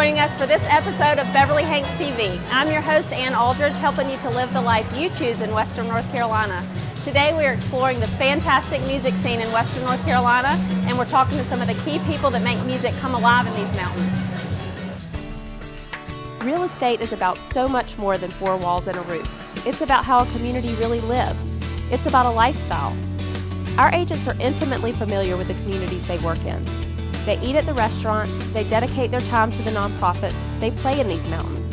joining us for this episode of Beverly-Hanks TV. I'm your host, Ann Aldridge, helping you to live the life you choose in Western North Carolina. Today we are exploring the fantastic music scene in Western North Carolina, and we're talking to some of the key people that make music come alive in these mountains. Real estate is about so much more than four walls and a roof. It's about how a community really lives. It's about a lifestyle. Our agents are intimately familiar with the communities they work in. They eat at the restaurants, they dedicate their time to the nonprofits, they play in these mountains.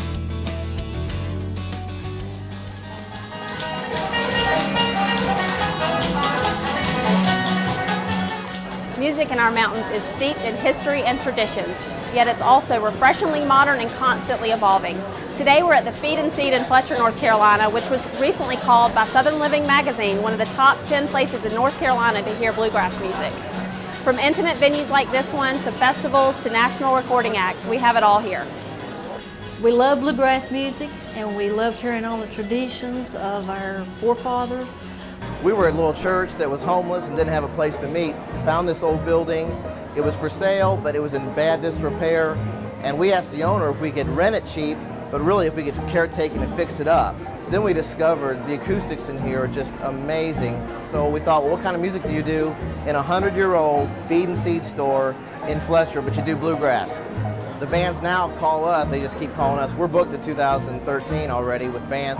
Music in our mountains is steeped in history and traditions, yet it's also refreshingly modern and constantly evolving. Today we're at the Feed and Seed in Fletcher, North Carolina, which was recently called by Southern Living magazine one of the top 10 places in North Carolina to hear bluegrass music. From intimate venues like this one, to festivals, to national recording acts, we have it all here. We love bluegrass music, and we love carrying on the traditions of our forefathers. We were at a little church that was homeless and didn't have a place to meet. Found this old building. It was for sale, but it was in bad disrepair. And we asked the owner if we could rent it cheap, but really if we could caretake and fix it up. Then we discovered the acoustics in here are just amazing. So we thought, well, what kind of music do you do in a 100-year-old Feed and Seed store in Fletcher, but you do bluegrass? The bands now call us, they just keep calling us. We're booked to 2013 already with bands.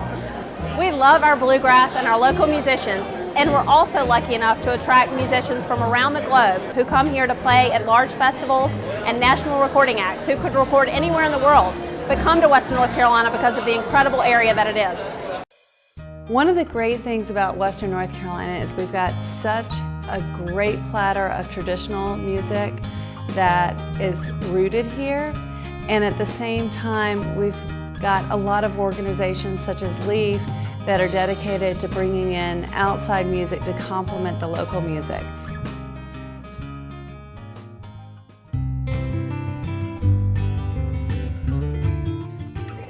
We love our bluegrass and our local musicians, and we're also lucky enough to attract musicians from around the globe who come here to play at large festivals and national recording acts who could record anywhere in the world, but come to Western North Carolina because of the incredible area that it is. One of the great things about Western North Carolina is we've got such a great platter of traditional music that is rooted here, and at the same time we've got a lot of organizations such as LEAF that are dedicated to bringing in outside music to complement the local music.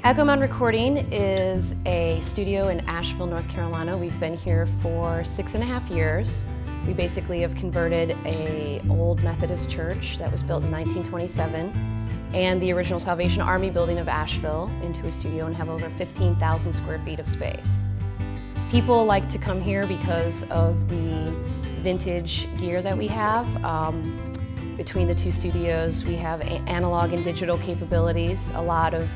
Echo Mound Recording is a studio in Asheville, North Carolina. We've been here for 6.5 years. We basically have converted an old Methodist church that was built in 1927 and the original Salvation Army building of Asheville into a studio and have over 15,000 square feet of space. People like to come here because of the vintage gear that we have. Between the two studios, we have analog and digital capabilities, a lot of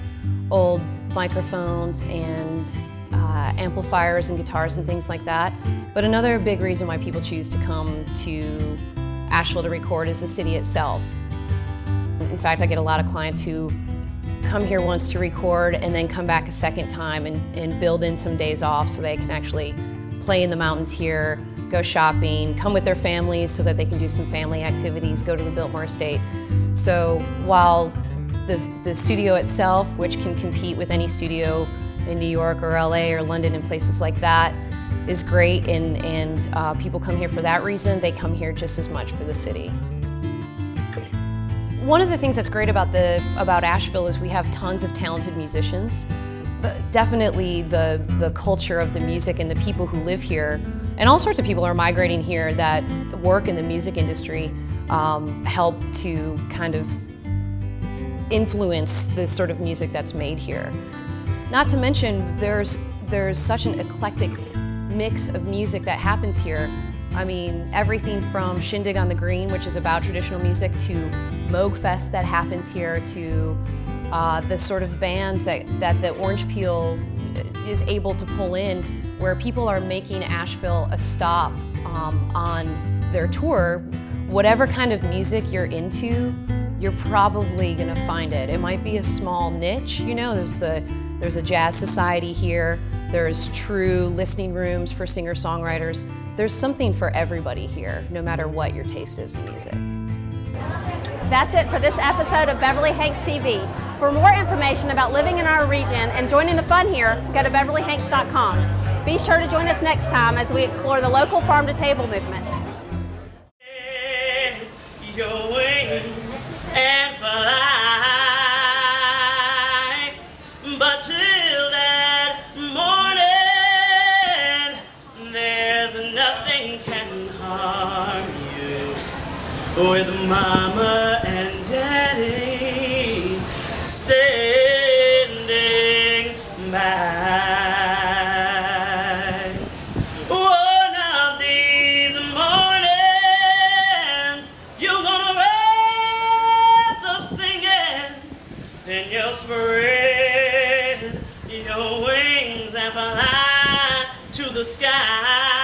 old microphones and amplifiers and guitars and things like that. But another big reason why people choose to come to Asheville to record is the city itself. In fact, I get a lot of clients who come here once to record and then come back a second time and build in some days off so they can actually play in the mountains here, go shopping, come with their families so that they can do some family activities, go to the Biltmore Estate. So while the studio itself, which can compete with any studio in New York or LA or London and places like that, is great, and people come here for that reason. They come here just as much for the city. One of the things that's great about Asheville is we have tons of talented musicians. But definitely the culture of the music and the people who live here, and all sorts of people are migrating here that work in the music industry, help to kind of influence the sort of music that's made here. Not to mention, there's such an eclectic mix of music that happens here. I mean, everything from Shindig on the Green, which is about traditional music, to Moog Fest that happens here, to the sort of bands that the Orange Peel is able to pull in, where people are making Asheville a stop on their tour. Whatever kind of music you're into, you're probably gonna find it. It might be a small niche, you know, there's a jazz society here, there's true listening rooms for singer-songwriters. There's something for everybody here, no matter what your taste is in music. That's it for this episode of Beverly-Hanks TV. For more information about living in our region and joining the fun here, go to beverlyhanks.com. Be sure to join us next time as we explore the local farm-to-table movement. Your wings and fly, but till that morning, there's nothing can harm you with mama and daddy. you spread your wings and fly to the sky.